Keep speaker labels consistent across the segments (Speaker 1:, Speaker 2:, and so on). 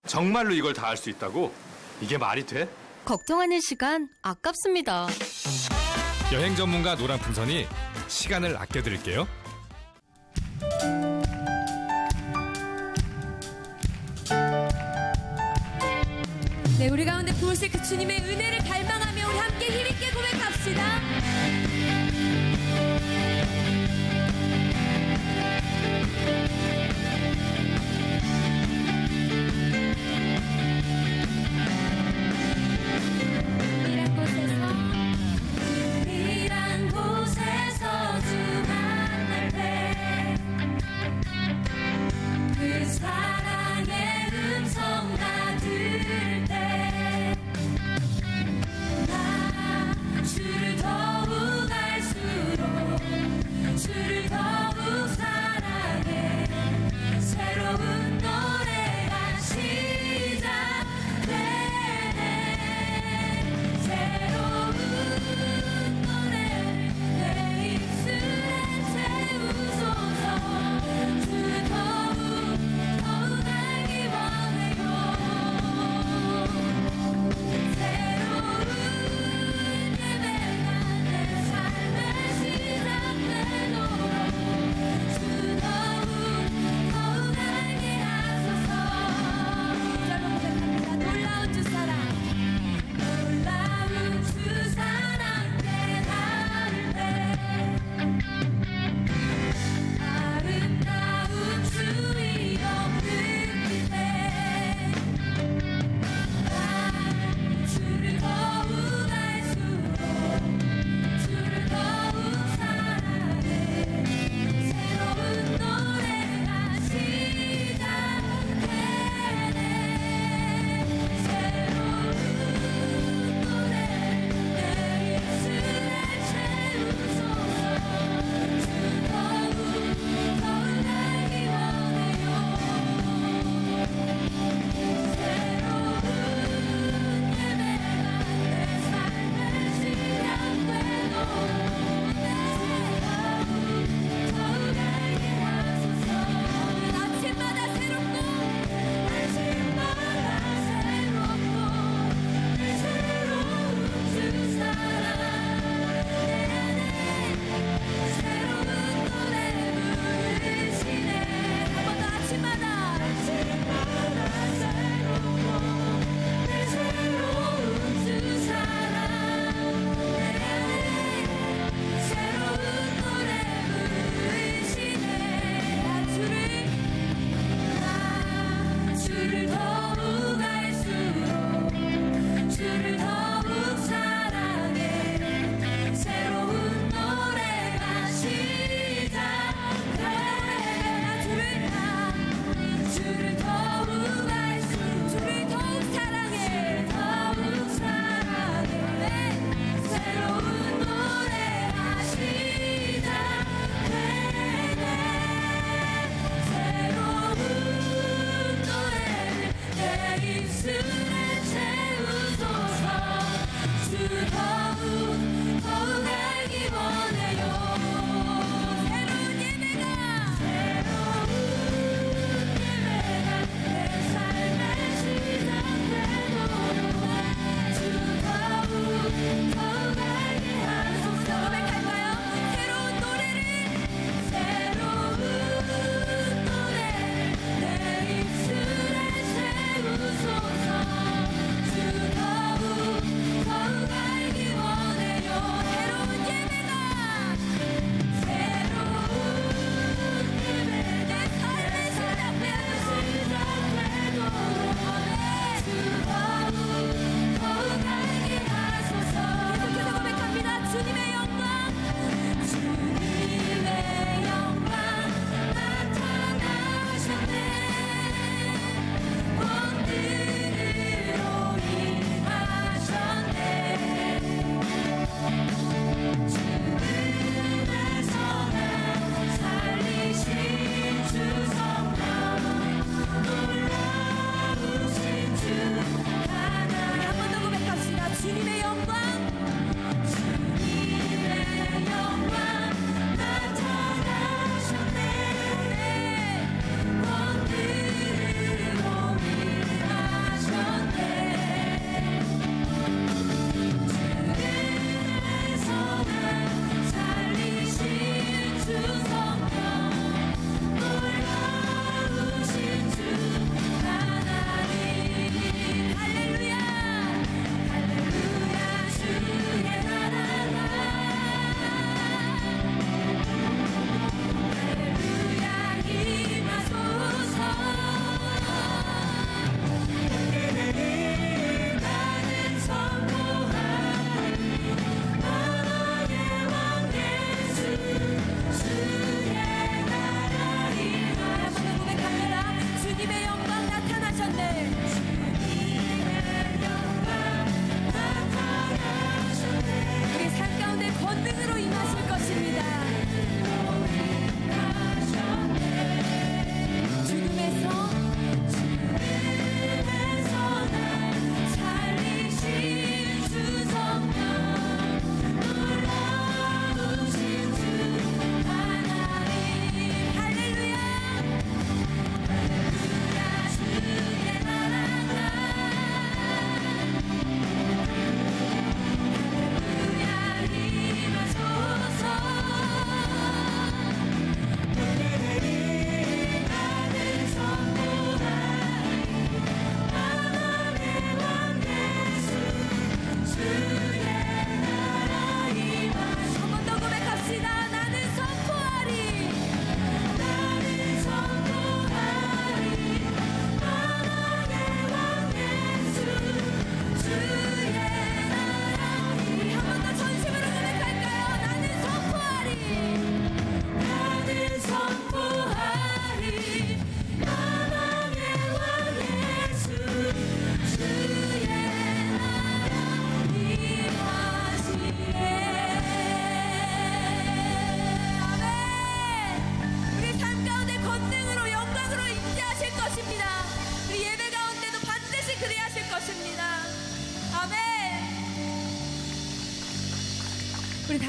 Speaker 1: 정말로 이걸 다 할 수 있다고? 이게 말이 돼?
Speaker 2: 걱정하는 시간 아깝습니다.
Speaker 3: 여행 전문가 노란풍선이 시간을 아껴드릴게요.
Speaker 4: 네, 우리 가운데 부으실 그 주님의 은혜를 갈망하며 우리 함께 힘있게 고백합시다. 이란 곳에서 주 만날 때 그 사랑의 음성 나 들을 때 나 주를 더욱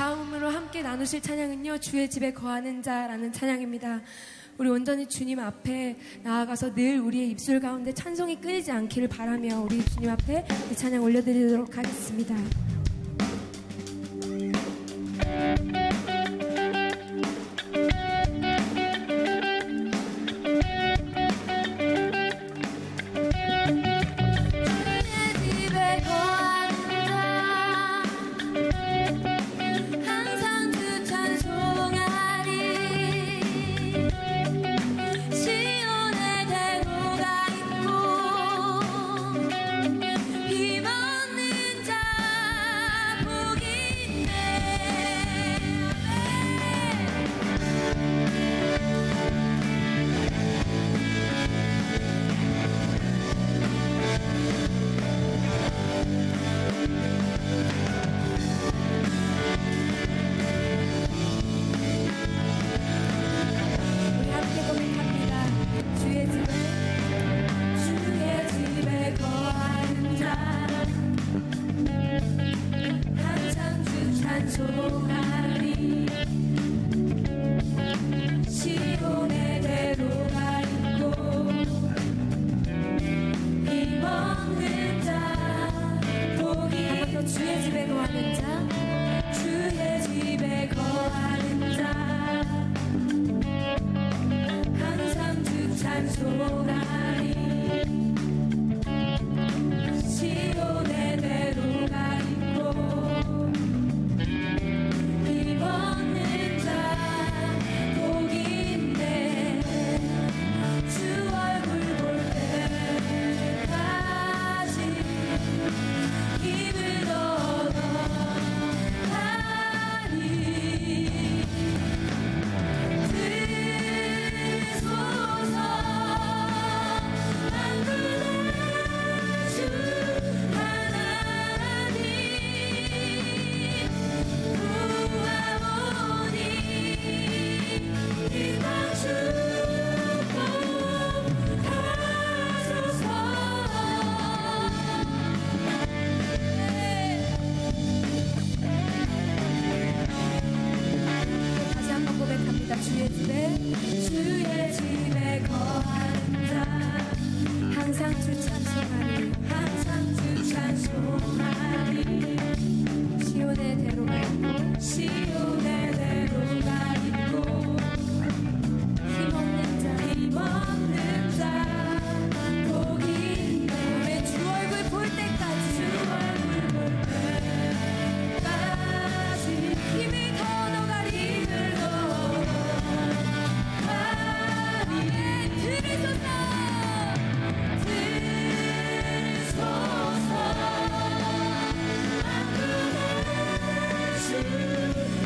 Speaker 4: 다음으로 함께 나누실 찬양은요, 주의 집에 거하는 자라는 찬양입니다. 우리 온전히 주님 앞에 나아가서 늘 우리의 입술 가운데 찬송이 끊이지 않기를 바라며 우리 주님 앞에 이 찬양 올려드리도록 하겠습니다.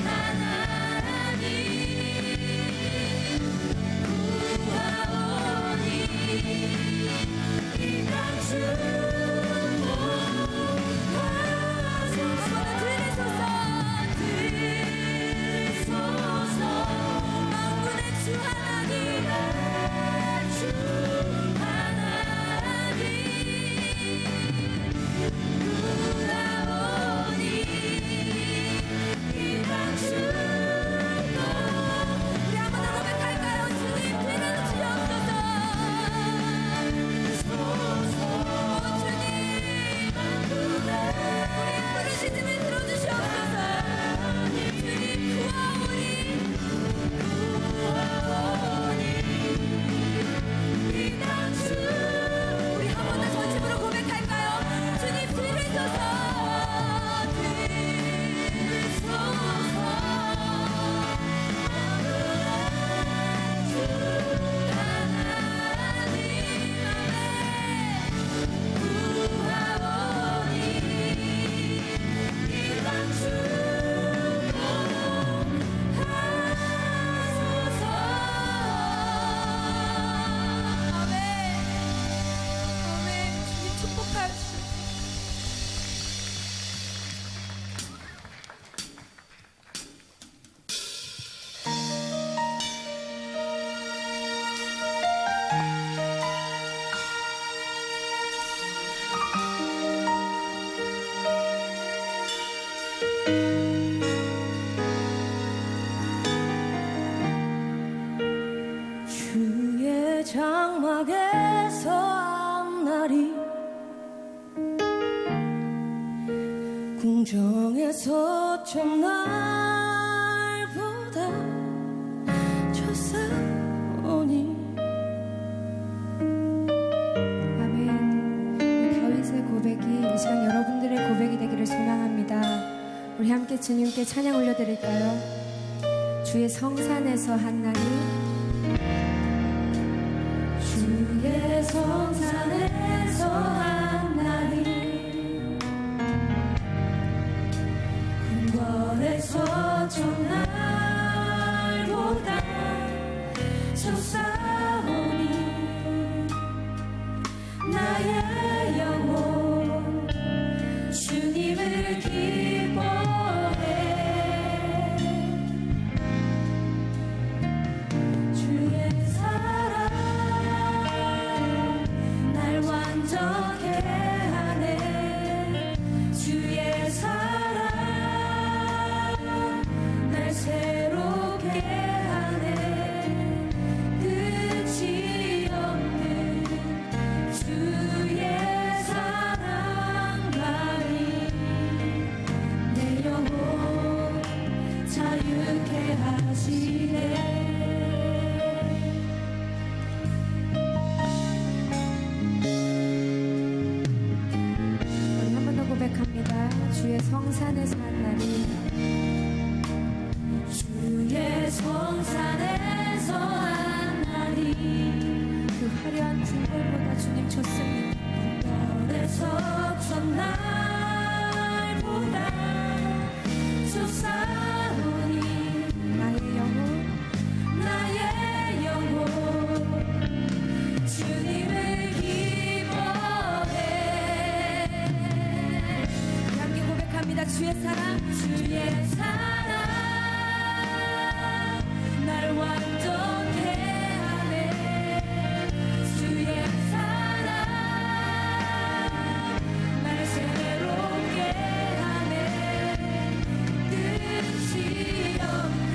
Speaker 4: 하나
Speaker 5: 장막에서 앞날이 궁정에서 첫날보다 좋사오니.
Speaker 4: 아멘. 이 다윗의 고백이 이 시간 여러분들의 고백이 되기를 소망합니다. 우리 함께 주님께 찬양 올려드릴까요? 주의 성산에서 한 날이,
Speaker 5: 주의 성산에서 한 날이 궁궐에서 첫날보다 좋사오니. 나의 영혼 주님을 기뻐해. 주의 사랑 날 완전케 하네. 주의 사랑 날 새롭게 하네. 끝이 없는 주의 사랑만이 내 영혼 자유케 하시네.
Speaker 4: 우리 한 번 더 고백합니다. 주의 성산에서 한 날이,
Speaker 5: 주의 성산에서 한 날이
Speaker 4: 그 화려한 궁궐보다 주님 좋습니다.
Speaker 5: 궁궐에서 첫날보다 좋사오니.
Speaker 4: 나의 영혼
Speaker 5: 나의 영혼 주님을 기뻐해.
Speaker 4: 우리 함께 고백합니다. 주의 사랑,
Speaker 5: 주의 사랑 날 완전케 하네. 주의 사랑 날 새롭게 하네. 끝이 없는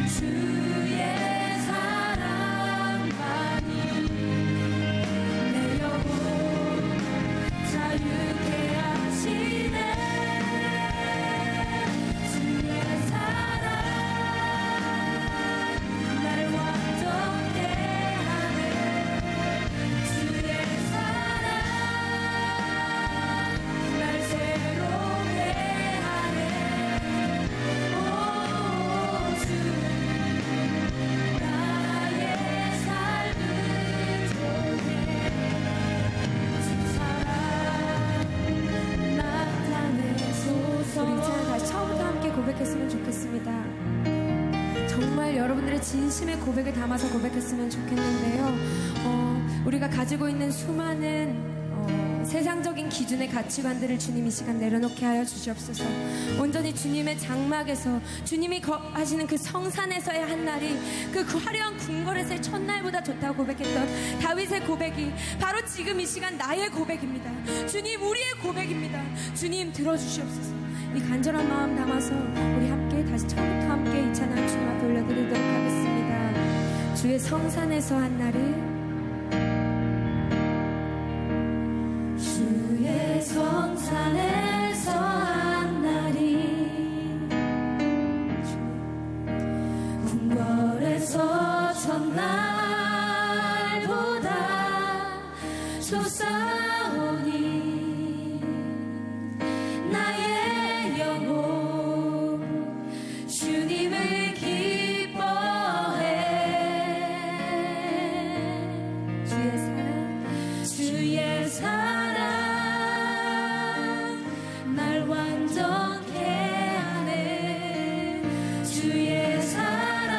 Speaker 5: 주의 사랑만이 내 영혼 자유케 하시네. 주의 사랑 날 완전케 하네. 주의 사랑 날 새롭게 하네. 오 주 나의 삶을 통해 주 사랑 나타내소서.
Speaker 4: 우리 이제는 다시 처음부터 함께 고백했으면 좋겠습니다. 정말 여러분들의 진심의 고백을 담아서 고백했으면 좋겠는데요. 우리가 가지고 있는 수많은 세상적인 기준의 가치관들을 주님 이 시간 내려놓게 하여 주시옵소서. 온전히 주님의 장막에서, 주님이 하시는 그 성산에서의 한 날이 그 화려한 궁궐에서의 첫날보다 좋다고 고백했던 다윗의 고백이 바로 지금 이 시간 나의 고백입니다. 주님, 우리의 고백입니다. 주님, 들어주시옵소서. 이 간절한 마음 담아서 우리 함께 다시 처음부터 함께 이 찬양 주님 앞에 올려드리도록 하겠습니다. 주의 성산에서 한 날이,
Speaker 5: 주의 성산에서 한 날이 궁궐에서 첫날보다 좋사오니. 나의 영혼 주님을 기뻐해.
Speaker 4: 주의 사랑
Speaker 5: 주의 사랑 날 완전케 하네. 주의 사랑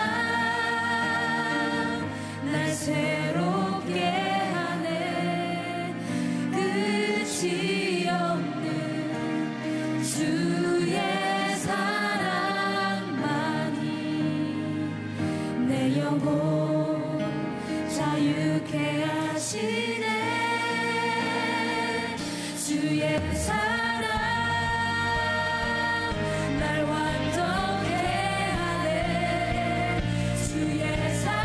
Speaker 5: 날 새롭게 하네. 끝이 없는 주의 사랑만이 내 영혼 자유케 하시네. 주의 사랑 날 완전케 하네. 주의 사랑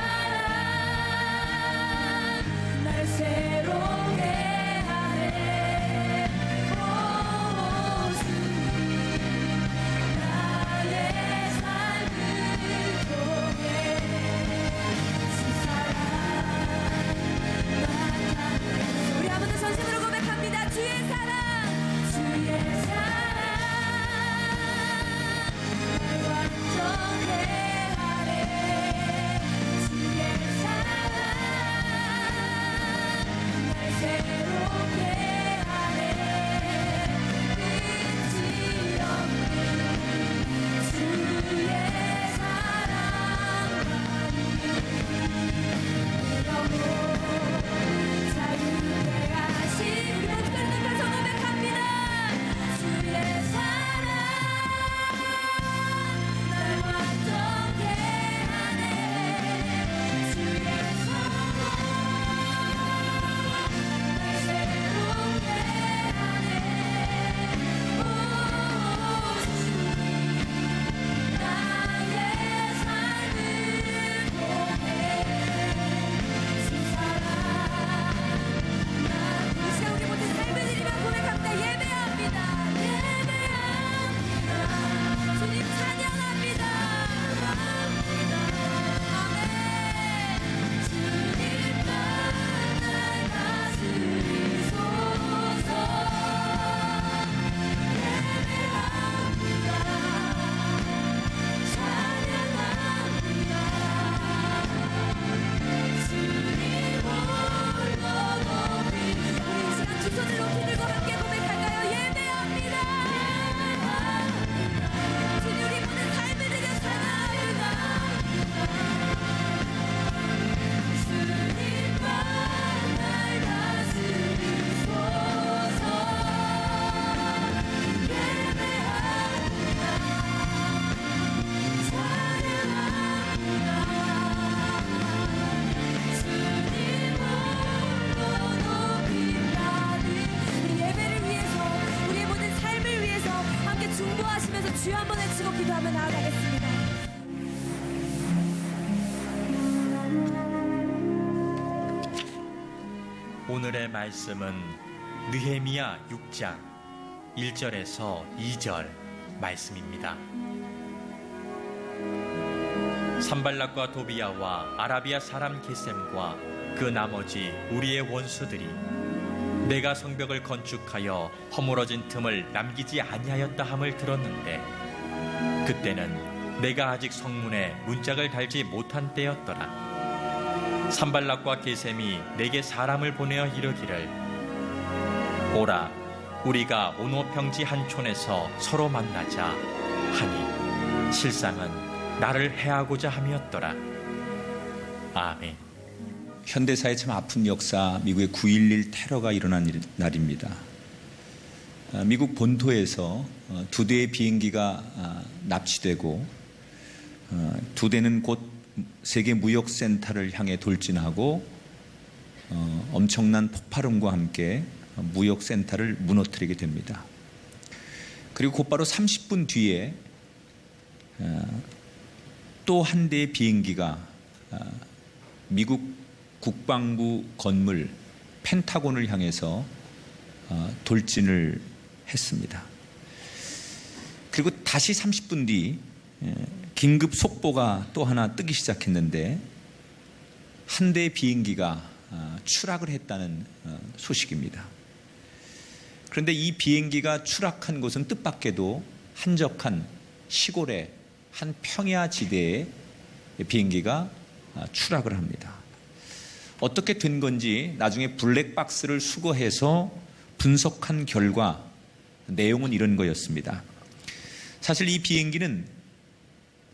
Speaker 4: 주여 한번 외치고 기도하며 나아가겠습니다.
Speaker 6: 오늘의 말씀은 느헤미야 6장 1절에서 2절 말씀입니다. 산발락과 도비야와 아라비아 사람 게셈과 그 나머지 우리의 원수들이 내가 성벽을 건축하여 허물어진 틈을 남기지 아니하였다 함을 들었는데 그때는 내가 아직 성문에 문짝을 달지 못한 때였더라. 산발락과 게셈이 내게 사람을 보내어 이르기를 오라 우리가 오노평지 한 촌에서 서로 만나자 하니 실상은 나를 해하고자 함이었더라. 아멘.
Speaker 7: 현대사의 참 아픈 역사, 미국의 9.11 테러가 일어난 날입니다. 미국 본토에서 2대의 비행기가 납치되고 2대는 곧 세계 무역센터를 향해 돌진하고 엄청난 폭발음과 함께 무역센터를 무너뜨리게 됩니다. 그리고 곧바로 30분 뒤에 또 한 대의 비행기가 미국 국방부 건물 펜타곤을 향해서 돌진을 했습니다. 그리고 다시 30분 뒤 긴급 속보가 또 하나 뜨기 시작했는데 한 대의 비행기가 추락을 했다는 소식입니다. 그런데 이 비행기가 추락한 곳은 뜻밖에도 한적한 시골의 한 평야 지대에 비행기가 추락을 합니다. 어떻게 된 건지 나중에 블랙박스를 수거해서 분석한 결과 내용은 이런 거였습니다. 사실 이 비행기는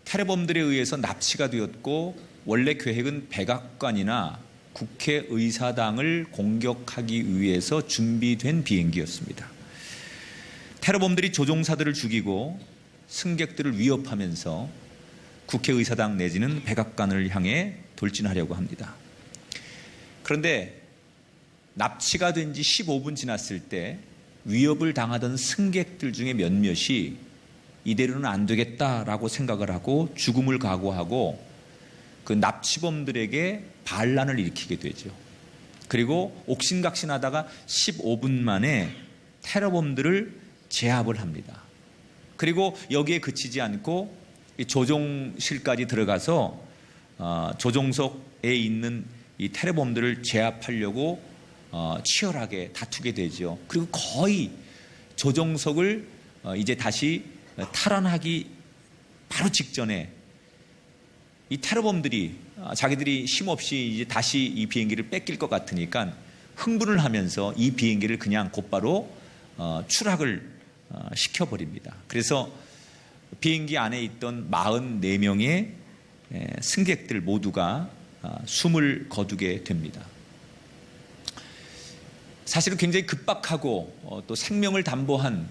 Speaker 7: 테러범들에 의해서 납치가 되었고 원래 계획은 백악관이나 국회의사당을 공격하기 위해서 준비된 비행기였습니다. 테러범들이 조종사들을 죽이고 승객들을 위협하면서 국회의사당 내지는 백악관을 향해 돌진하려고 합니다. 그런데 납치가 된 지 15분 지났을 때 위협을 당하던 승객들 중에 몇몇이 이대로는 안 되겠다라고 생각을 하고 죽음을 각오하고 그 납치범들에게 반란을 일으키게 되죠. 그리고 옥신각신하다가 15분 만에 테러범들을 제압을 합니다. 그리고 여기에 그치지 않고 조종실까지 들어가서 조종석에 있는 이 테러범들을 제압하려고 치열하게 다투게 되죠. 그리고 거의 조종석을 이제 다시 탈환하기 바로 직전에 이 테러범들이 자기들이 힘없이 이제 다시 이 비행기를 뺏길 것 같으니까 흥분을 하면서 이 비행기를 그냥 곧바로 추락을 시켜버립니다. 그래서 비행기 안에 있던 44명의 승객들 모두가 숨을 거두게 됩니다. 사실은 굉장히 급박하고 또 생명을 담보한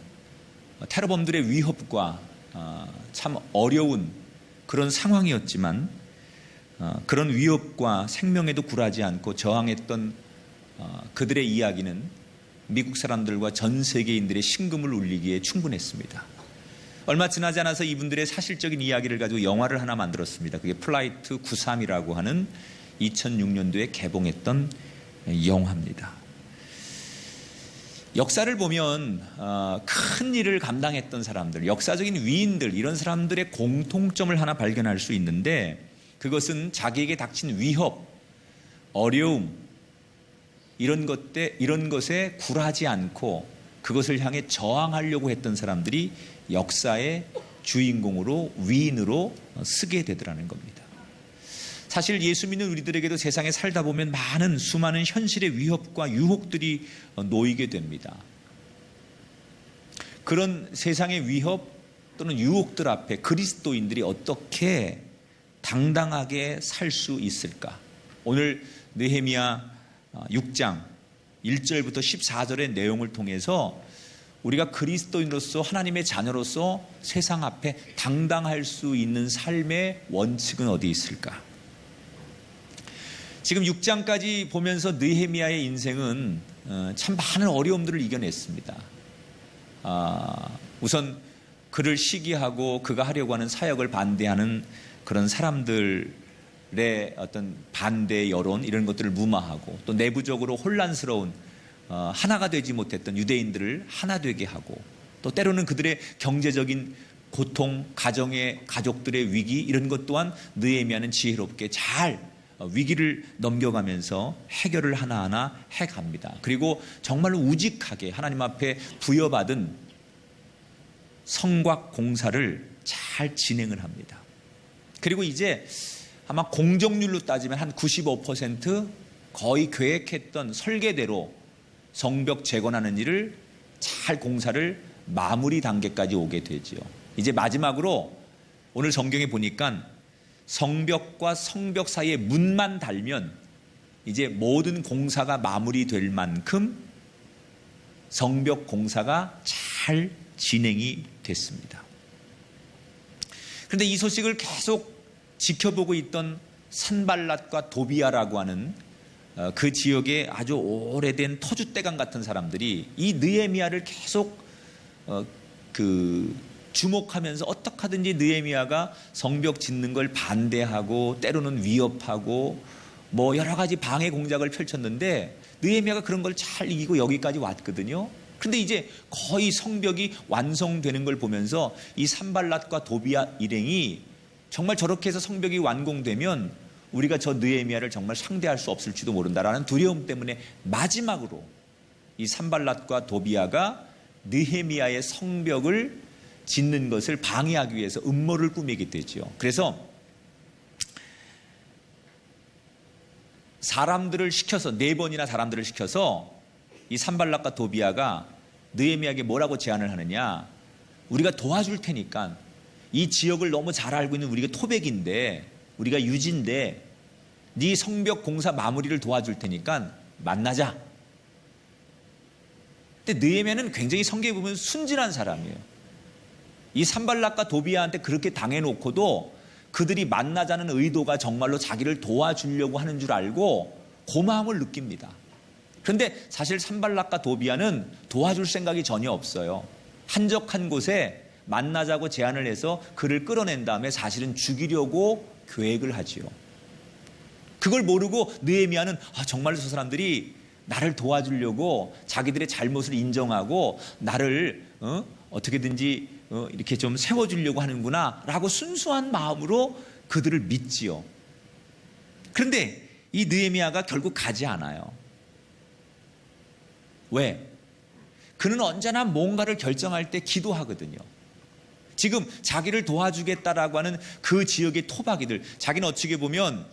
Speaker 7: 테러범들의 위협과 참 어려운 그런 상황이었지만 그런 위협과 생명에도 굴하지 않고 저항했던 그들의 이야기는 미국 사람들과 전 세계인들의 심금을 울리기에 충분했습니다. 얼마 지나지 않아서 이분들의 사실적인 이야기를 가지고 영화를 하나 만들었습니다. 그게 플라이트 93이라고 하는 2006년도에 개봉했던 영화입니다. 역사를 보면 큰 일을 감당했던 사람들, 역사적인 위인들, 이런 사람들의 공통점을 하나 발견할 수 있는데 그것은 자기에게 닥친 위협, 어려움 이런 것에 굴하지 않고 그것을 향해 저항하려고 했던 사람들이 역사의 주인공으로 위인으로 쓰게 되더라는 겁니다. 사실 예수 믿는 우리들에게도 세상에 살다 보면 수많은 현실의 위협과 유혹들이 놓이게 됩니다. 그런 세상의 위협 또는 유혹들 앞에 그리스도인들이 어떻게 당당하게 살 수 있을까? 오늘 느헤미야 6장 1절부터 14절의 내용을 통해서 우리가 그리스도인으로서 하나님의 자녀로서 세상 앞에 당당할 수 있는 삶의 원칙은 어디 있을까? 지금 6장까지 보면서 느헤미야의 인생은 참 많은 어려움들을 이겨냈습니다. 우선 그를 시기하고 그가 하려고 하는 사역을 반대하는 그런 사람들의 어떤 반대 여론 이런 것들을 무마하고 또 내부적으로 혼란스러운 하나가 되지 못했던 유대인들을 하나 되게 하고 또 때로는 그들의 경제적인 고통, 가족들의 위기 이런 것 또한 느헤미야는 지혜롭게 잘 위기를 넘겨가면서 해결을 하나하나 해갑니다. 그리고 정말로 우직하게 하나님 앞에 부여받은 성곽 공사를 잘 진행을 합니다. 그리고 이제 아마 공정률로 따지면 한 95% 거의 계획했던 설계대로 성벽 재건하는 일을 잘 공사를 마무리 단계까지 오게 되죠. 이제 마지막으로 오늘 성경에 보니까 성벽과 성벽 사이에 문만 달면 이제 모든 공사가 마무리될 만큼 성벽 공사가 잘 진행이 됐습니다. 그런데 이 소식을 계속 지켜보고 있던 산발랏과 도비아라고 하는 그 지역의 아주 오래된 터줏대감 같은 사람들이 이 느헤미야를 계속 주목하면서 어떻게 하든지 느헤미야가 성벽 짓는 걸 반대하고 때로는 위협하고 뭐 여러 가지 방해 공작을 펼쳤는데 느헤미야가 그런 걸 잘 이기고 여기까지 왔거든요. 그런데 이제 거의 성벽이 완성되는 걸 보면서 이 산발랏과 도비아 일행이 정말 저렇게 해서 성벽이 완공되면 우리가 저 느헤미야를 정말 상대할 수 없을지도 모른다라는 두려움 때문에 마지막으로 이 산발랏과 도비아가 느헤미야의 성벽을 짓는 것을 방해하기 위해서 음모를 꾸미게 되죠. 그래서 사람들을 시켜서 4번이나 사람들을 시켜서 이 산발랏과 도비아가 느헤미야에게 뭐라고 제안을 하느냐, 우리가 도와줄 테니까 이 지역을 너무 잘 알고 있는 우리가 토백인데 우리가 유지인데 네 성벽 공사 마무리를 도와줄 테니까 만나자. 근데 느헤미야는 굉장히 성경에 보면 순진한 사람이에요. 이 산발랏과 도비아한테 그렇게 당해놓고도 그들이 만나자는 의도가 정말로 자기를 도와주려고 하는 줄 알고 고마움을 느낍니다. 그런데 사실 산발랏과 도비아는 도와줄 생각이 전혀 없어요. 한적한 곳에 만나자고 제안을 해서 그를 끌어낸 다음에 사실은 죽이려고 계획을 하지요. 그걸 모르고 느헤미야는 정말로 저 사람들이 나를 도와주려고 자기들의 잘못을 인정하고 나를 어떻게든지 이렇게 좀 세워주려고 하는구나 라고 순수한 마음으로 그들을 믿지요. 그런데 이 느헤미야가 결국 가지 않아요. 왜? 그는 언제나 뭔가를 결정할 때 기도하거든요. 지금 자기를 도와주겠다라고 하는 그 지역의 토박이들, 자기는 어떻게 보면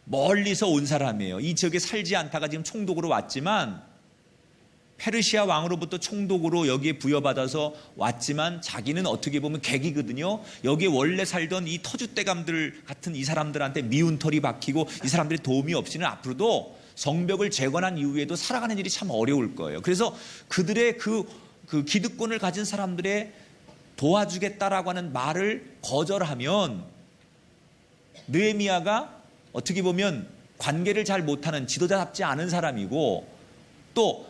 Speaker 7: 멀리서 온 사람이에요. 이 지역에 살지 않다가 지금 총독으로 왔지만 페르시아 왕으로부터 총독으로 여기에 부여받아서 왔지만 자기는 어떻게 보면 객이거든요. 여기에 원래 살던 이 터줏대감들 같은 이 사람들한테 미운 털이 박히고 이 사람들의 도움이 없이는 앞으로도 성벽을 재건한 이후에도 살아가는 일이 참 어려울 거예요. 그래서 그들의 그 기득권을 가진 사람들의 도와주겠다라고 하는 말을 거절하면 느헤미야가 어떻게 보면 관계를 잘 못하는 지도자답지 않은 사람이고 또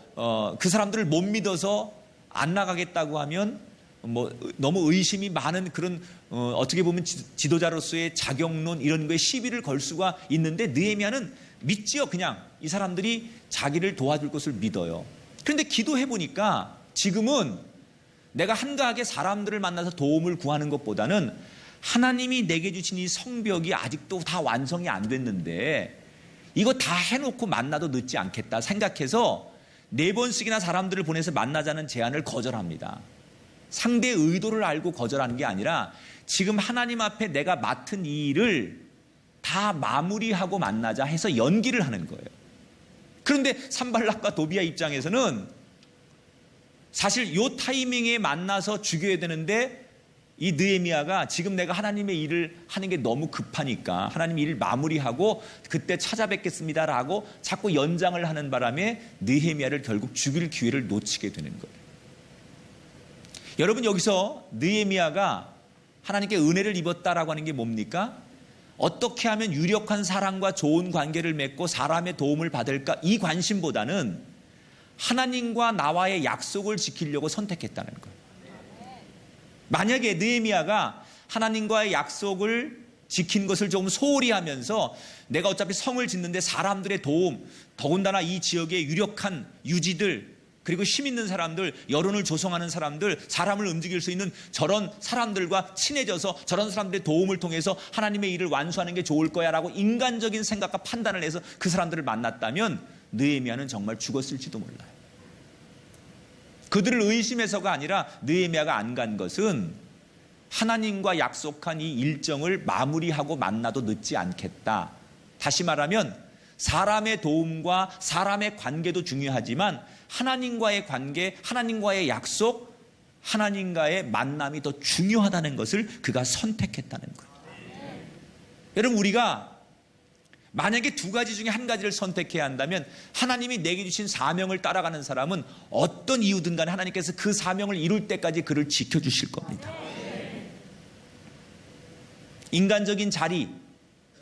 Speaker 7: 그 사람들을 못 믿어서 안 나가겠다고 하면 뭐 너무 의심이 많은 그런 어떻게 보면 지도자로서의 자격론 이런 거에 시비를 걸 수가 있는데 느헤미야는 믿지요. 그냥 이 사람들이 자기를 도와줄 것을 믿어요. 그런데 기도해 보니까 지금은 내가 한가하게 사람들을 만나서 도움을 구하는 것보다는 하나님이 내게 주신 이 성벽이 아직도 다 완성이 안 됐는데 이거 다 해놓고 만나도 늦지 않겠다 생각해서 4번씩이나 사람들을 보내서 만나자는 제안을 거절합니다. 상대의 의도를 알고 거절하는 게 아니라 지금 하나님 앞에 내가 맡은 이 일을 다 마무리하고 만나자 해서 연기를 하는 거예요. 그런데 산발랏과 도비아 입장에서는 사실 이 타이밍에 만나서 죽여야 되는데 이 느헤미야가 지금 내가 하나님의 일을 하는 게 너무 급하니까 하나님 일을 마무리하고 그때 찾아뵙겠습니다라고 자꾸 연장을 하는 바람에 느헤미야를 결국 죽일 기회를 놓치게 되는 거예요. 여러분, 여기서 느헤미야가 하나님께 은혜를 입었다라고 하는 게 뭡니까? 어떻게 하면 유력한 사람과 좋은 관계를 맺고 사람의 도움을 받을까? 이 관심보다는 하나님과 나와의 약속을 지키려고 선택했다는 거예요. 만약에 느헤미야가 하나님과의 약속을 지킨 것을 조금 소홀히 하면서 내가 어차피 성을 짓는데 사람들의 도움, 더군다나 이 지역의 유력한 유지들, 그리고 힘 있는 사람들, 여론을 조성하는 사람들, 사람을 움직일 수 있는 저런 사람들과 친해져서 저런 사람들의 도움을 통해서 하나님의 일을 완수하는 게 좋을 거야 라고 인간적인 생각과 판단을 해서 그 사람들을 만났다면 느헤미야는 정말 죽었을지도 몰라요. 그들을 의심해서가 아니라 느헤미야가 안 간 것은 하나님과 약속한 이 일정을 마무리하고 만나도 늦지 않겠다. 다시 말하면 사람의 도움과 사람의 관계도 중요하지만 하나님과의 관계, 하나님과의 약속, 하나님과의 만남이 더 중요하다는 것을 그가 선택했다는 거예요. 여러분, 우리가 만약에 두 가지 중에 한 가지를 선택해야 한다면 하나님이 내게 주신 사명을 따라가는 사람은 어떤 이유든 간에 하나님께서 그 사명을 이룰 때까지 그를 지켜주실 겁니다. 인간적인 자리,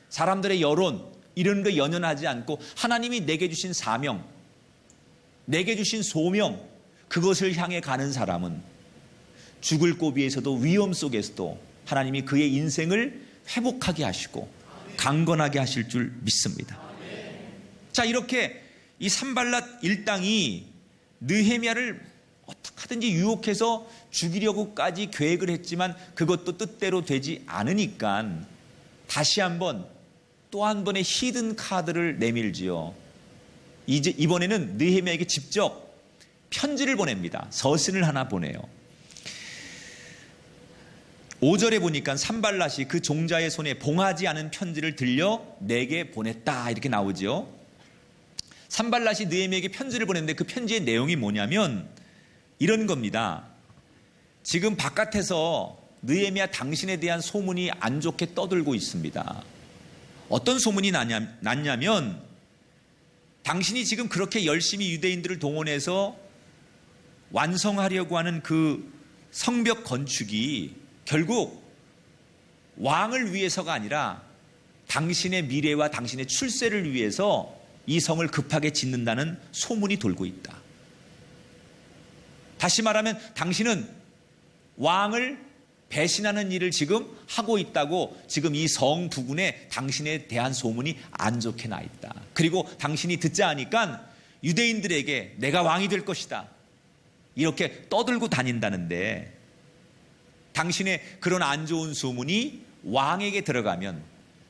Speaker 7: 사람들의 여론 이런 거 연연하지 않고 하나님이 내게 주신 사명, 내게 주신 소명, 그것을 향해 가는 사람은 죽을 고비에서도 위험 속에서도 하나님이 그의 인생을 회복하게 하시고 강건하게 하실 줄 믿습니다. 자, 이렇게 이 산발랏 일당이 느헤미야를 어떻게 하든지 유혹해서 죽이려고까지 계획을 했지만 그것도 뜻대로 되지 않으니까 다시 한번 또 한 번의 히든 카드를 내밀지요. 이번에는 느헤미야에게 직접 편지를 보냅니다. 서신을 하나 보내요. 5절에 보니까 산발랏이 그 종자의 손에 봉하지 않은 편지를 들려 내게 보냈다 이렇게 나오죠. 산발랏이 느헤미야에게 편지를 보냈는데 그 편지의 내용이 뭐냐면 이런 겁니다. 지금 바깥에서 느헤미야 당신에 대한 소문이 안 좋게 떠들고 있습니다. 어떤 소문이 났냐면 당신이 지금 그렇게 열심히 유대인들을 동원해서 완성하려고 하는 그 성벽 건축이 결국 왕을 위해서가 아니라 당신의 미래와 당신의 출세를 위해서 이 성을 급하게 짓는다는 소문이 돌고 있다. 다시 말하면 당신은 왕을 배신하는 일을 지금 하고 있다고 지금 이 성 부근에 당신에 대한 소문이 안 좋게 나 있다. 그리고 당신이 듣자 하니까 유대인들에게 내가 왕이 될 것이다 이렇게 떠들고 다닌다는데 당신의 그런 안 좋은 소문이 왕에게 들어가면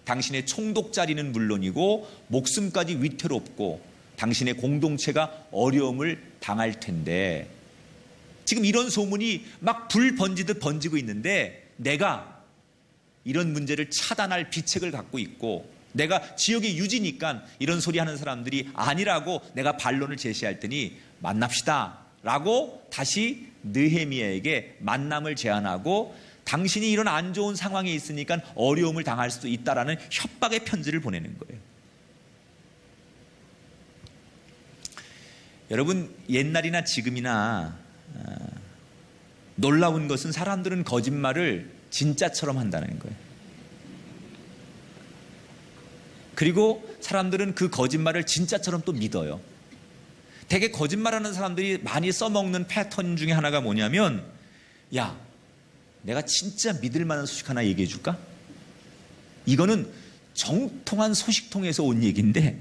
Speaker 7: 당신의 총독자리는 물론이고 목숨까지 위태롭고 당신의 공동체가 어려움을 당할 텐데 지금 이런 소문이 막 불 번지듯 번지고 있는데 내가 이런 문제를 차단할 비책을 갖고 있고 내가 지역의 유지니까 이런 소리 하는 사람들이 아니라고 내가 반론을 제시할 테니 만납시다 라고 다시 느헤미야에게 만남을 제안하고 당신이 이런 안 좋은 상황에 있으니까 어려움을 당할 수도 있다라는 협박의 편지를 보내는 거예요. 여러분, 옛날이나 지금이나 놀라운 것은 사람들은 거짓말을 진짜처럼 한다는 거예요. 그리고 사람들은 그 거짓말을 진짜처럼 또 믿어요. 되게 거짓말하는 사람들이 많이 써먹는 패턴 중에 하나가 뭐냐면 야, 내가 진짜 믿을 만한 소식 하나 얘기해 줄까? 이거는 정통한 소식통에서 온 얘기인데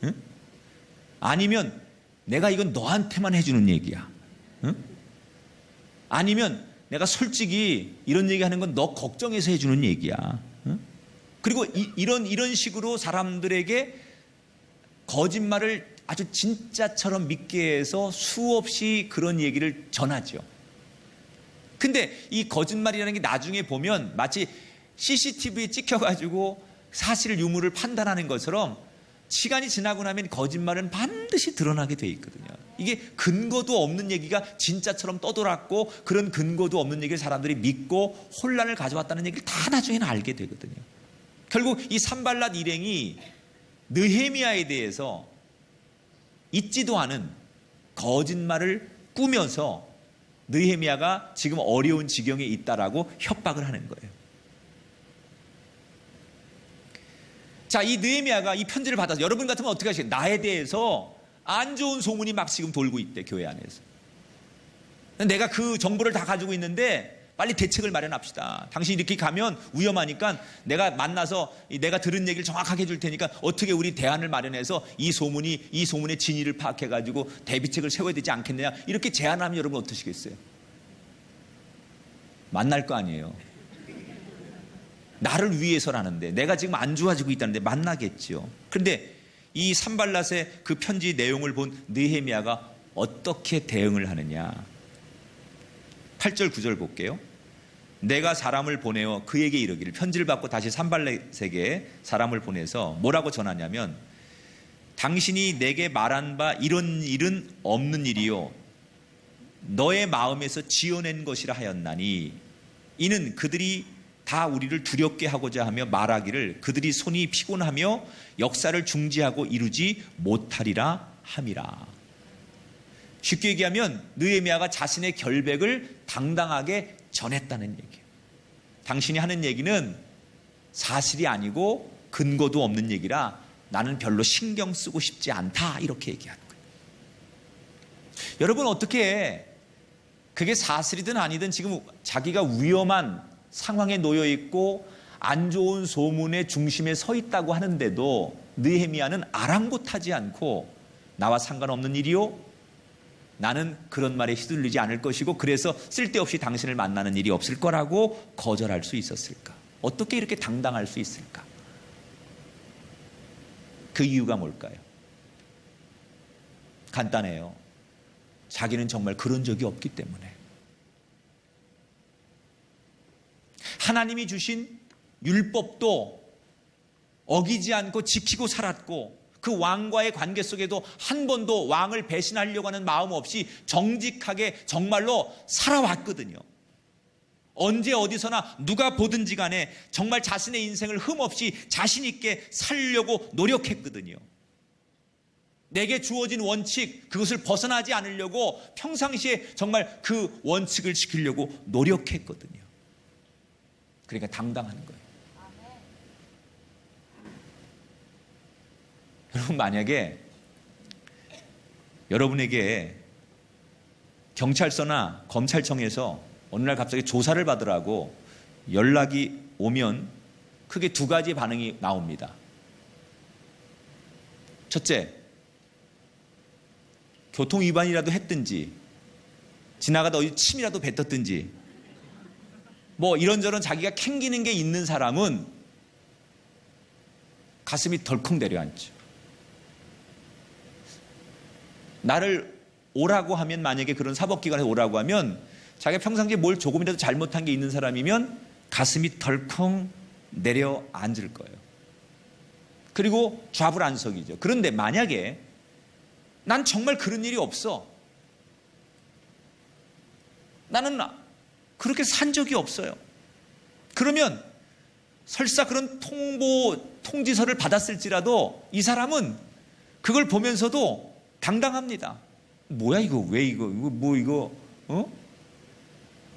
Speaker 7: 응? 아니면 내가 이건 너한테만 해주는 얘기야. 응? 아니면 내가 솔직히 이런 얘기하는 건 너 걱정해서 해주는 얘기야. 응? 그리고 이런 식으로 사람들에게 거짓말을 아주 진짜처럼 믿게 해서 수없이 그런 얘기를 전하죠. 근데 이 거짓말이라는 게 나중에 보면 마치 CCTV에 찍혀가지고 사실 유무를 판단하는 것처럼 시간이 지나고 나면 거짓말은 반드시 드러나게 돼 있거든요. 이게 근거도 없는 얘기가 진짜처럼 떠돌았고 그런 근거도 없는 얘기를 사람들이 믿고 혼란을 가져왔다는 얘기를 다 나중에는 알게 되거든요. 결국 이 산발랏 일행이 느헤미야에 대해서 있지도 않은 거짓말을 꾸며서 느헤미야가 지금 어려운 지경에 있다라고 협박을 하는 거예요. 자, 이 느헤미야가 이 편지를 받아서 여러분 같으면 어떻게 하시겠어요? 나에 대해서 안 좋은 소문이 막 지금 돌고 있대, 교회 안에서. 내가 그 정보를 다 가지고 있는데 빨리 대책을 마련합시다. 당신이 이렇게 가면 위험하니까 내가 만나서 내가 들은 얘기를 정확하게 해줄 테니까 어떻게 우리 대안을 마련해서 이 소문의 진위를 파악해가지고 대비책을 세워야 되지 않겠느냐. 이렇게 제안하면 여러분 어떠시겠어요? 만날 거 아니에요. 나를 위해서라는데, 내가 지금 안 좋아지고 있다는데 만나겠죠. 그런데 이 산발랏의 그 편지 내용을 본 느헤미야가 어떻게 대응을 하느냐. 8절 9절 볼게요. 내가 사람을 보내어 그에게 이르기를, 편지를 받고 다시 산발랏에게 사람을 보내서 뭐라고 전하냐면, 당신이 내게 말한 바 이런 일은 없는 일이요 너의 마음에서 지어낸 것이라 하였나니, 이는 그들이 다 우리를 두렵게 하고자 하며 말하기를 그들이 손이 피곤하며 역사를 중지하고 이루지 못하리라 함이라. 쉽게 얘기하면 느헤미야가 자신의 결백을 당당하게 전했다는 얘기예요. 당신이 하는 얘기는 사실이 아니고 근거도 없는 얘기라 나는 별로 신경 쓰고 싶지 않다, 이렇게 얘기하는 거예요. 여러분, 어떻게 그게 사실이든 아니든 지금 자기가 위험한 상황에 놓여 있고 안 좋은 소문의 중심에 서 있다고 하는데도 느헤미야는 아랑곳하지 않고 나와 상관없는 일이요 나는 그런 말에 휘둘리지 않을 것이고 그래서 쓸데없이 당신을 만나는 일이 없을 거라고 거절할 수 있었을까? 어떻게 이렇게 당당할 수 있을까? 그 이유가 뭘까요? 간단해요. 자기는 정말 그런 적이 없기 때문에. 하나님이 주신 율법도 어기지 않고 지키고 살았고, 그 왕과의 관계 속에도 한 번도 왕을 배신하려고 하는 마음 없이 정직하게 정말로 살아왔거든요. 언제 어디서나 누가 보든지 간에 정말 자신의 인생을 흠없이 자신 있게 살려고 노력했거든요. 내게 주어진 원칙, 그것을 벗어나지 않으려고 평상시에 정말 그 원칙을 지키려고 노력했거든요. 그러니까 당당한 거예요. 여러분, 만약에 여러분에게 경찰서나 검찰청에서 어느 날 갑자기 조사를 받으라고 연락이 오면 크게 두 가지 반응이 나옵니다. 첫째, 교통위반이라도 했든지 지나가다 어디 침이라도 뱉었든지 뭐 이런저런 자기가 캥기는 게 있는 사람은 가슴이 덜컥 내려앉죠. 나를 오라고 하면, 만약에 그런 사법기관에 오라고 하면 자기가 평상시에 뭘 조금이라도 잘못한 게 있는 사람이면 가슴이 덜컥 내려앉을 거예요. 그리고 좌불안석이죠. 그런데 만약에 난 정말 그런 일이 없어, 나는 그렇게 산 적이 없어요, 그러면 설사 그런 통지서를 받았을지라도 이 사람은 그걸 보면서도 당당합니다. 뭐야 이거, 왜 이거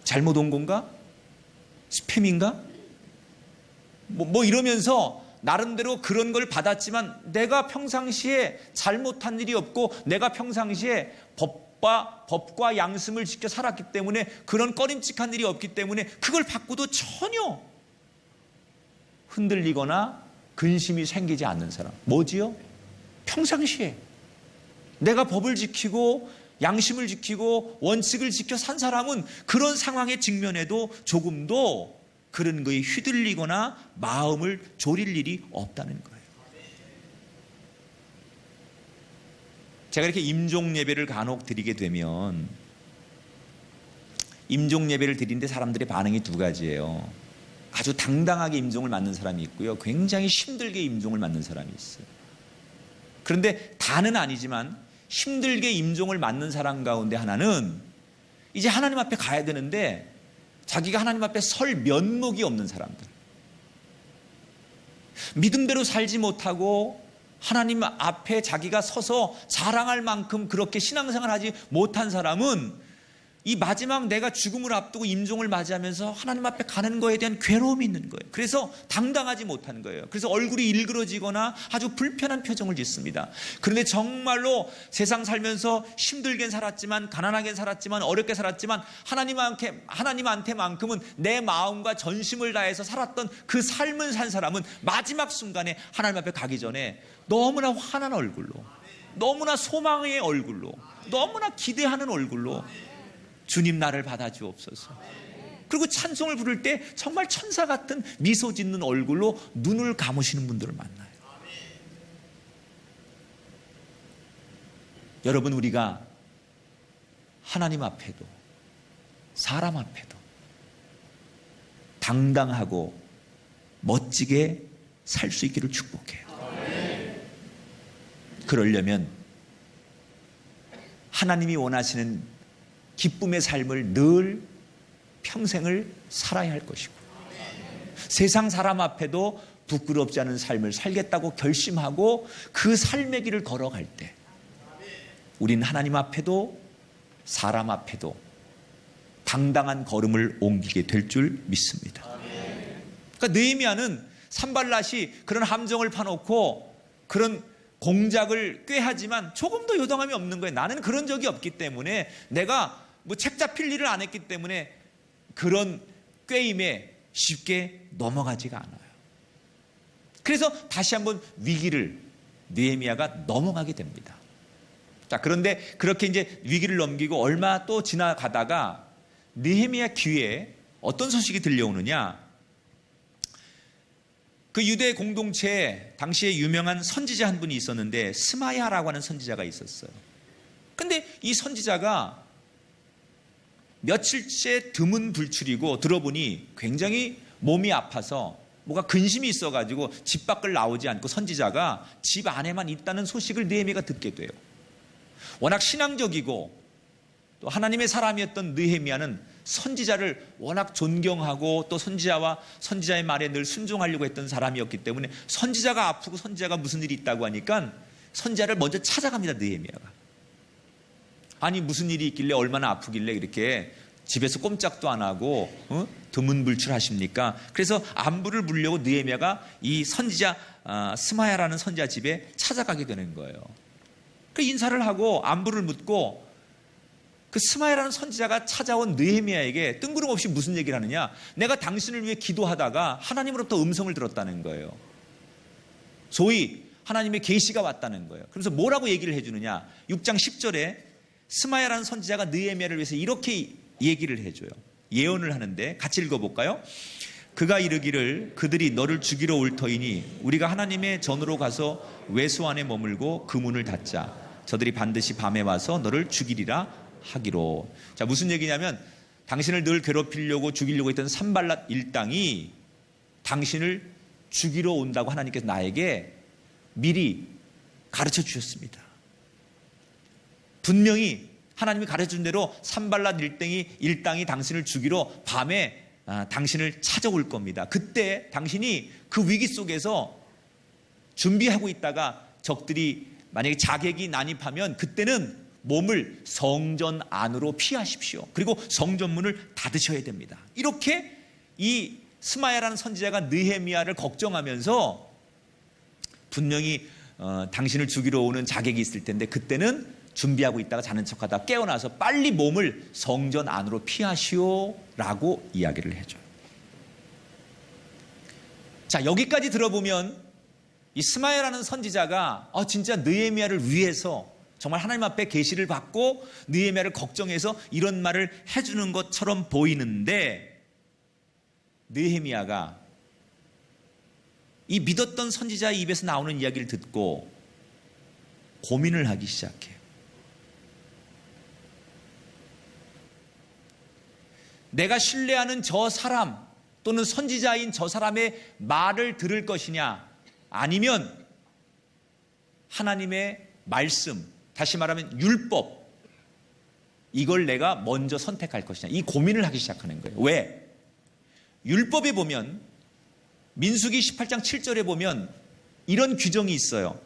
Speaker 7: 잘못 온 건가? 스팸인가? 뭐 이러면서 나름대로 그런 걸 받았지만 내가 평상시에 잘못한 일이 없고 내가 평상시에 법과 양심을 지켜 살았기 때문에 그런 꺼림칙한 일이 없기 때문에 그걸 받고도 전혀 흔들리거나 근심이 생기지 않는 사람. 뭐지요? 평상시에 내가 법을 지키고 양심을 지키고 원칙을 지켜 산 사람은 그런 상황에 직면해도 조금도 그런 거에 휘둘리거나 마음을 졸일 일이 없다는 거예요. 제가 이렇게 임종 예배를 간혹 드리게 되면 임종 예배를 드리는데 사람들의 반응이 두 가지예요. 아주 당당하게 임종을 맞는 사람이 있고요, 굉장히 힘들게 임종을 맞는 사람이 있어요. 그런데 다는 아니지만 힘들게 임종을 맞는 사람 가운데 하나는 이제 하나님 앞에 가야 되는데 자기가 하나님 앞에 설 면목이 없는 사람들, 믿음대로 살지 못하고 하나님 앞에 자기가 서서 자랑할 만큼 그렇게 신앙생활을 하지 못한 사람은 이 마지막 내가 죽음을 앞두고 임종을 맞이하면서 하나님 앞에 가는 거에 대한 괴로움이 있는 거예요. 그래서 당당하지 못한 거예요. 그래서 얼굴이 일그러지거나 아주 불편한 표정을 짓습니다. 그런데 정말로 세상 살면서 힘들게 살았지만, 가난하게 살았지만, 어렵게 살았지만 하나님한테만큼은 내 마음과 전심을 다해서 살았던 그 삶을 산 사람은 마지막 순간에 하나님 앞에 가기 전에 너무나 환한 얼굴로, 너무나 소망의 얼굴로, 너무나 기대하는 얼굴로 주님 나를 받아주옵소서. 그리고 찬송을 부를 때 정말 천사 같은 미소 짓는 얼굴로 눈을 감으시는 분들을 만나요. 여러분, 우리가 하나님 앞에도 사람 앞에도 당당하고 멋지게 살 수 있기를 축복해요. 그러려면 하나님이 원하시는 기쁨의 삶을 늘 평생을 살아야 할 것이고, 세상 사람 앞에도 부끄럽지 않은 삶을 살겠다고 결심하고 그 삶의 길을 걸어갈 때 우린 하나님 앞에도 사람 앞에도 당당한 걸음을 옮기게 될 줄 믿습니다. 그러니까 느헤미야는 산발랏이 그런 함정을 파놓고 그런 공작을 꾀하지만 조금도 요동함이 없는 거예요. 나는 그런 적이 없기 때문에, 내가 뭐 책 잡힐 일을 안 했기 때문에 그런 꾀임에 쉽게 넘어가지가 않아요. 그래서 다시 한번 위기를 느헤미야가 넘어가게 됩니다. 자, 그런데 그렇게 이제 위기를 넘기고 얼마 또 지나가다가 느헤미야 귀에 어떤 소식이 들려오느냐? 그 유대 공동체에 당시에 유명한 선지자 한 분이 있었는데 스마야라고 하는 선지자가 있었어요. 근데 이 선지자가 며칠째 드문 불출이고 들어보니 굉장히 몸이 아파서 뭐가 근심이 있어가지고 집 밖을 나오지 않고 선지자가 집 안에만 있다는 소식을 느헤미야가 듣게 돼요. 워낙 신앙적이고 또 하나님의 사람이었던 느헤미야는 선지자를 워낙 존경하고 또 선지자의 말에 늘 순종하려고 했던 사람이었기 때문에 선지자가 아프고 선지자가 무슨 일이 있다고 하니까 선지자를 먼저 찾아갑니다. 느헤미야가. 아니 무슨 일이 있길래 얼마나 아프길래 이렇게 집에서 꼼짝도 안 하고 드문불출하십니까? 그래서 안부를 물려고 느헤미야가 이 선지자 스마야라는 선지자 집에 찾아가게 되는 거예요. 그 인사를 하고 안부를 묻고 그 스마야라는 선지자가 찾아온 느헤미야에게 뜬구름없이 무슨 얘기를 하느냐? 내가 당신을 위해 기도하다가 하나님으로부터 음성을 들었다는 거예요. 소위 하나님의 계시가 왔다는 거예요. 그래서 뭐라고 얘기를 해주느냐? 6장 10절에 스마야라는 선지자가 느헤미야를 위해서 이렇게 얘기를 해줘요. 예언을 하는데 같이 읽어볼까요? 그가 이르기를 그들이 너를 죽이러 올 터이니 우리가 하나님의 전으로 가서 외소 안에 머물고 그 문을 닫자. 저들이 반드시 밤에 와서 너를 죽이리라 하기로. 자, 무슨 얘기냐면 당신을 늘 괴롭히려고 죽이려고 했던 산발랏 일당이 당신을 죽이러 온다고 하나님께서 나에게 미리 가르쳐 주셨습니다. 분명히 하나님이 가르쳐준 대로 산발랏 일당이 당신을 죽이러 밤에 당신을 찾아올 겁니다. 그때 당신이 그 위기 속에서 준비하고 있다가 적들이 만약에 자객이 난입하면 그때는 몸을 성전 안으로 피하십시오. 그리고 성전문을 닫으셔야 됩니다. 이렇게 이 스마야라는 선지자가 느헤미야를 걱정하면서 분명히 당신을 죽이러 오는 자객이 있을 텐데 그때는 준비하고 있다가 자는 척하다 깨어나서 빨리 몸을 성전 안으로 피하시오라고 이야기를 해줘요. 자, 여기까지 들어보면 이 스마야라는 선지자가 진짜 느헤미야를 위해서 정말 하나님 앞에 계시를 받고 느헤미야를 걱정해서 이런 말을 해주는 것처럼 보이는데 느헤미야가 이 믿었던 선지자의 입에서 나오는 이야기를 듣고 고민을 하기 시작해요. 내가 신뢰하는 저 사람 또는 선지자인 저 사람의 말을 들을 것이냐, 아니면 하나님의 말씀, 다시 말하면 율법, 이걸 내가 먼저 선택할 것이냐, 이 고민을 하기 시작하는 거예요. 왜? 율법에 보면 민수기 18장 7절에 보면 이런 규정이 있어요.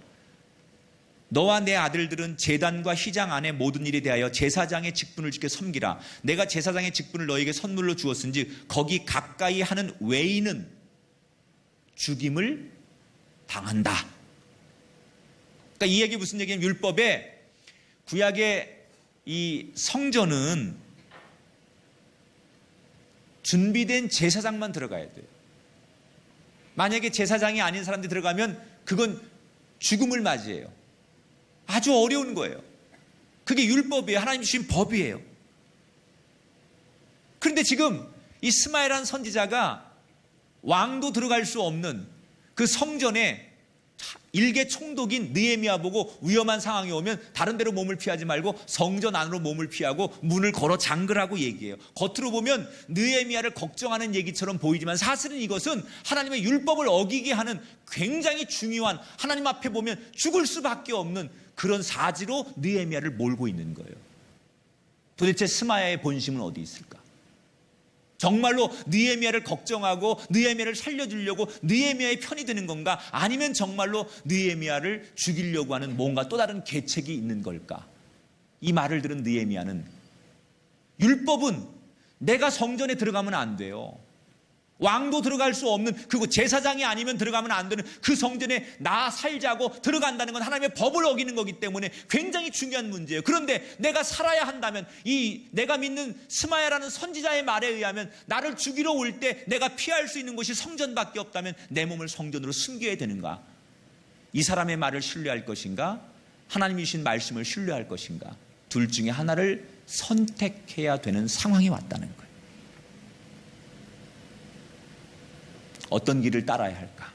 Speaker 7: 너와 내 아들들은 제단과 휘장 안에 모든 일에 대하여 제사장의 직분을 지켜 섬기라. 내가 제사장의 직분을 너에게 선물로 주었은지 거기 가까이 하는 외인은 죽임을 당한다. 그러니까 이 얘기 무슨 얘기냐면 율법에 구약의 이 성전은 준비된 제사장만 들어가야 돼요. 만약에 제사장이 아닌 사람들이 들어가면 그건 죽음을 맞이해요. 아주 어려운 거예요. 그게 율법이에요. 하나님 주신 법이에요. 그런데 지금 이 스마야라는 선지자가 왕도 들어갈 수 없는 그 성전에 일개 총독인 느헤미야 보고 위험한 상황이 오면 다른 데로 몸을 피하지 말고 성전 안으로 몸을 피하고 문을 걸어 잠그라고 얘기해요. 겉으로 보면 느헤미야를 걱정하는 얘기처럼 보이지만 사실은 이것은 하나님의 율법을 어기게 하는 굉장히 중요한, 하나님 앞에 보면 죽을 수밖에 없는 그런 사지로 느헤미야를 몰고 있는 거예요. 도대체 스마야의 본심은 어디 있을까? 정말로 느헤미야를 걱정하고 느헤미야를 살려주려고 느헤미야의 편이 드는 건가? 아니면 정말로 느헤미야를 죽이려고 하는 뭔가 또 다른 계책이 있는 걸까? 이 말을 들은 느헤미야는 율법은 내가 성전에 들어가면 안 돼요. 왕도 들어갈 수 없는, 그리고 제사장이 아니면 들어가면 안 되는 그 성전에 나 살자고 들어간다는 건 하나님의 법을 어기는 거기 때문에 굉장히 중요한 문제예요. 그런데 내가 살아야 한다면 이 내가 믿는 스마야라는 선지자의 말에 의하면 나를 죽이러 올 때 내가 피할 수 있는 곳이 성전밖에 없다면 내 몸을 성전으로 숨겨야 되는가? 이 사람의 말을 신뢰할 것인가? 하나님이 주신 말씀을 신뢰할 것인가? 둘 중에 하나를 선택해야 되는 상황이 왔다는 거예요. 어떤 길을 따라야 할까?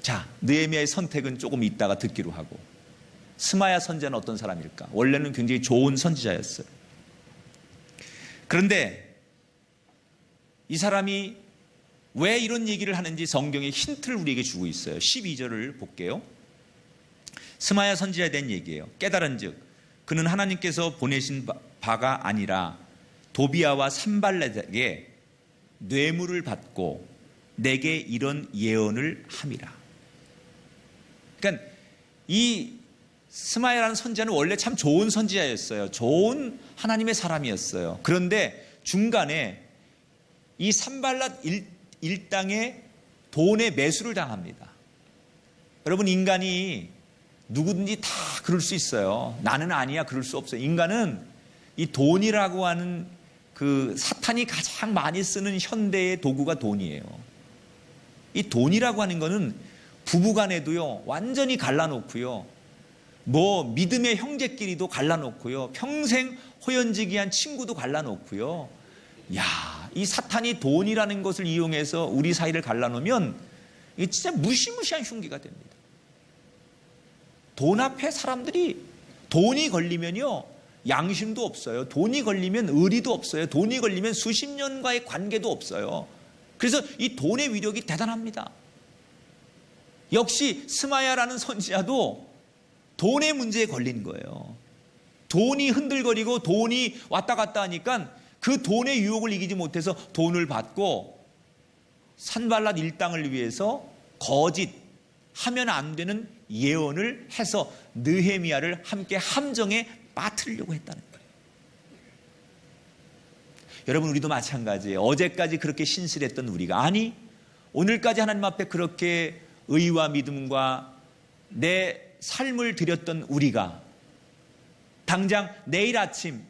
Speaker 7: 자, 느헤미야의 선택은 조금 있다가 듣기로 하고, 스마야 선지자는 어떤 사람일까? 원래는 굉장히 좋은 선지자였어요. 그런데 이 사람이 왜 이런 얘기를 하는지 성경에 힌트를 우리에게 주고 있어요. 12절을 볼게요. 스마야 선지자에 대한 얘기예요. 깨달은즉 그는 하나님께서 보내신 바가 아니라 도비야와 산발렛에게 뇌물을 받고 내게 이런 예언을 함이라. 그러니까 이 스마야라는 선지자는 원래 참 좋은 선지자였어요. 좋은 하나님의 사람이었어요. 그런데 중간에 이 산발랏 일당의 돈의 매수를 당합니다. 여러분, 인간이 누구든지 다 그럴 수 있어요. 나는 아니야, 그럴 수 없어요. 인간은 이 돈이라고 하는 그 사탄이 가장 많이 쓰는 현대의 도구가 돈이에요. 이 돈이라고 하는 거는 부부간에도요 완전히 갈라놓고요, 뭐 믿음의 형제끼리도 갈라놓고요, 평생 호연지기한 친구도 갈라놓고요. 야, 이 사탄이 돈이라는 것을 이용해서 우리 사이를 갈라놓으면 이게 진짜 무시무시한 흉기가 됩니다. 돈 앞에 사람들이, 돈이 걸리면요 양심도 없어요. 돈이 걸리면 의리도 없어요. 돈이 걸리면 수십 년과의 관계도 없어요. 그래서 이 돈의 위력이 대단합니다. 역시 스마야라는 선지자도 돈의 문제에 걸린 거예요. 돈이 흔들거리고 돈이 왔다 갔다 하니까 그 돈의 유혹을 이기지 못해서 돈을 받고 산발랏 일당을 위해서 거짓, 하면 안 되는 예언을 해서 느헤미야를 함께 함정에 빠뜨리려고 했다는 거예요. 여러분, 우리도 마찬가지예요. 어제까지 그렇게 신실했던 우리가, 아니 오늘까지 하나님 앞에 그렇게 의와 믿음과 내 삶을 드렸던 우리가 당장 내일 아침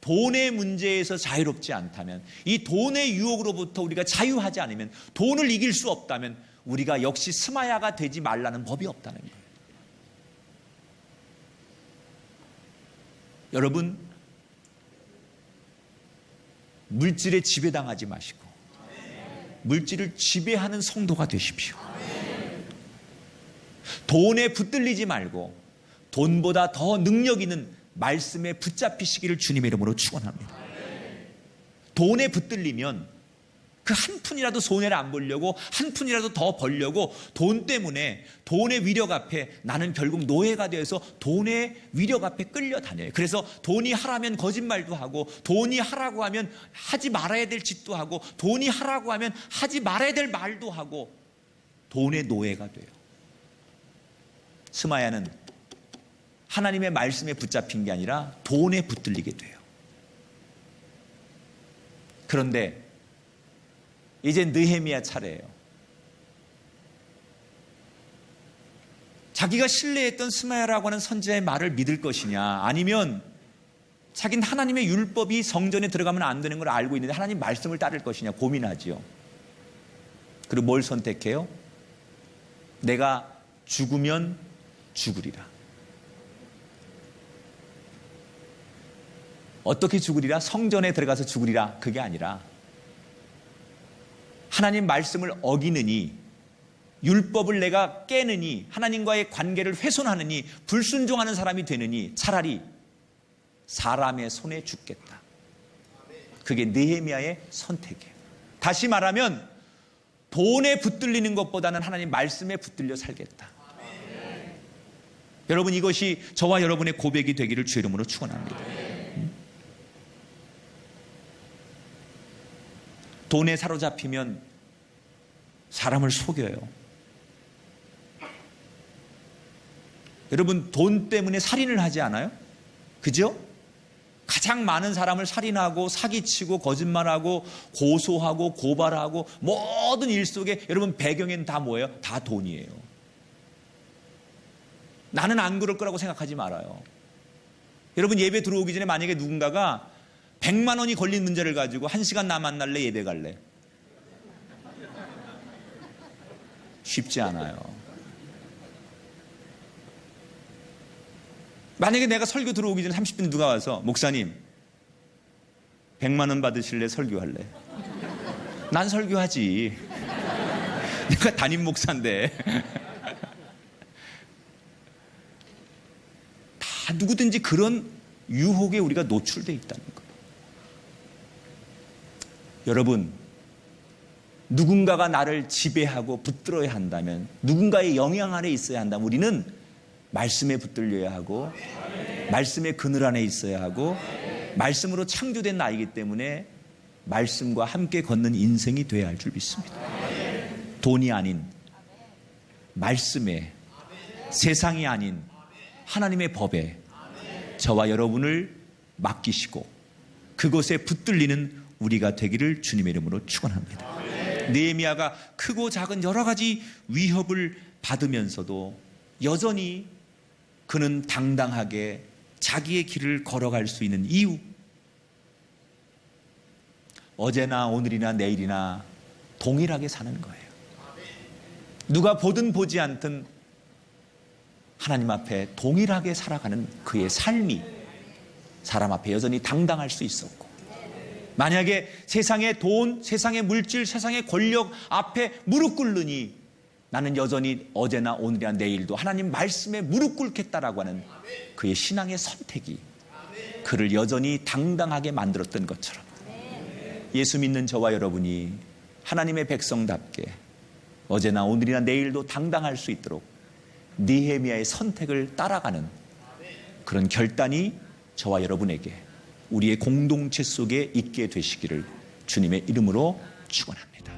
Speaker 7: 돈의 문제에서 자유롭지 않다면, 이 돈의 유혹으로부터 우리가 자유하지 않으면, 돈을 이길 수 없다면 우리가 역시 스마야가 되지 말라는 법이 없다는 거예요. 여러분, 물질에 지배당하지 마시고 물질을 지배하는 성도가 되십시오. 돈에 붙들리지 말고 돈보다 더 능력 있는 말씀에 붙잡히시기를 주님의 이름으로 축원합니다. 돈에 붙들리면 그 한 푼이라도 손해를 안 보려고, 한 푼이라도 더 벌려고, 돈 때문에 돈의 위력 앞에 나는 결국 노예가 되어서 돈의 위력 앞에 끌려다녀요. 그래서 돈이 하라면 거짓말도 하고, 돈이 하라고 하면 하지 말아야 될 짓도 하고, 돈이 하라고 하면 하지 말아야 될 말도 하고, 돈의 노예가 돼요. 스마야는 하나님의 말씀에 붙잡힌 게 아니라 돈에 붙들리게 돼요. 그런데 이제 느헤미야 차례예요. 자기가 신뢰했던 스마야라고 하는 선지자의 말을 믿을 것이냐, 아니면 자기는 하나님의 율법이 성전에 들어가면 안 되는 걸 알고 있는데 하나님 말씀을 따를 것이냐 고민하지요. 그리고 뭘 선택해요? 내가 죽으면 죽으리라. 어떻게 죽으리라? 성전에 들어가서 죽으리라. 그게 아니라 하나님 말씀을 어기느니, 율법을 내가 깨느니, 하나님과의 관계를 훼손하느니, 불순종하는 사람이 되느니 차라리 사람의 손에 죽겠다. 그게 느헤미야의 선택이에요. 다시 말하면 돈에 붙들리는 것보다는 하나님 말씀에 붙들려 살겠다. 여러분, 이것이 저와 여러분의 고백이 되기를 주의 이름으로 축원합니다. 돈에 사로잡히면 사람을 속여요. 여러분, 돈 때문에 살인을 하지 않아요? 그죠? 가장 많은 사람을 살인하고 사기치고 거짓말하고 고소하고 고발하고 모든 일 속에 여러분 배경엔 다 뭐예요? 다 돈이에요. 나는 안 그럴 거라고 생각하지 말아요. 여러분, 예배 들어오기 전에 만약에 누군가가 100만 원이 걸린 문제를 가지고 1시간 나 만날래, 예배 갈래? 쉽지 않아요. 만약에 내가 설교 들어오기 전에 30분 누가 와서 목사님 100만 원 받으실래? 설교할래? 난 설교하지. 내가 담임 목사인데. 다 누구든지 그런 유혹에 우리가 노출되어 있다는 거예요. 여러분, 누군가가 나를 지배하고 붙들어야 한다면, 누군가의 영향 아래 있어야 한다면 우리는 말씀에 붙들려야 하고, 말씀의 그늘 안에 있어야 하고, 말씀으로 창조된 나이기 때문에 말씀과 함께 걷는 인생이 되어야 할 줄 믿습니다. 돈이 아닌 말씀에, 세상이 아닌 하나님의 법에 저와 여러분을 맡기시고 그것에 붙들리는 우리가 되기를 주님의 이름으로 축원합니다. 느헤미야가 크고 작은 여러 가지 위협을 받으면서도 여전히 그는 당당하게 자기의 길을 걸어갈 수 있는 이유, 어제나 오늘이나 내일이나 동일하게 사는 거예요. 누가 보든 보지 않든 하나님 앞에 동일하게 살아가는 그의 삶이 사람 앞에 여전히 당당할 수 있었고, 만약에 세상의 돈, 세상의 물질, 세상의 권력 앞에 무릎 꿇느니 나는 여전히 어제나 오늘이나 내일도 하나님 말씀에 무릎 꿇겠다라고 하는 그의 신앙의 선택이 그를 여전히 당당하게 만들었던 것처럼 예수 믿는 저와 여러분이 하나님의 백성답게 어제나 오늘이나 내일도 당당할 수 있도록 느헤미야의 선택을 따라가는 그런 결단이 저와 여러분에게 우리의 공동체 속에 있게 되시기를 주님의 이름으로 축원합니다.